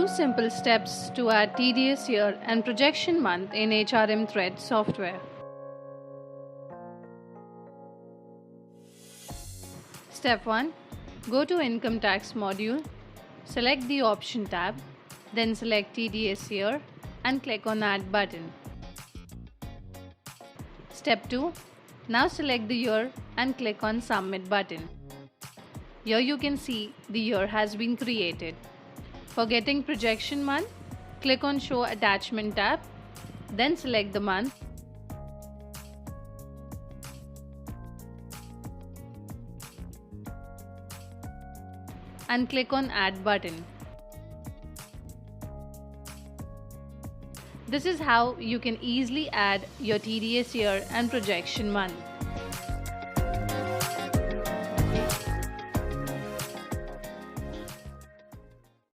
2 simple steps to add TDS Year and Projection Month in HRMTHREAD software. Step 1. Go to Income Tax module, select the Option tab, then select TDS Year and click on Add button. Step 2. Now select the year and click on Submit button. Here you can see the year has been created. For getting projection month, click on Show Attachment tab, then select the month. And click on Add button. This is how you can easily add your TDS year and projection month.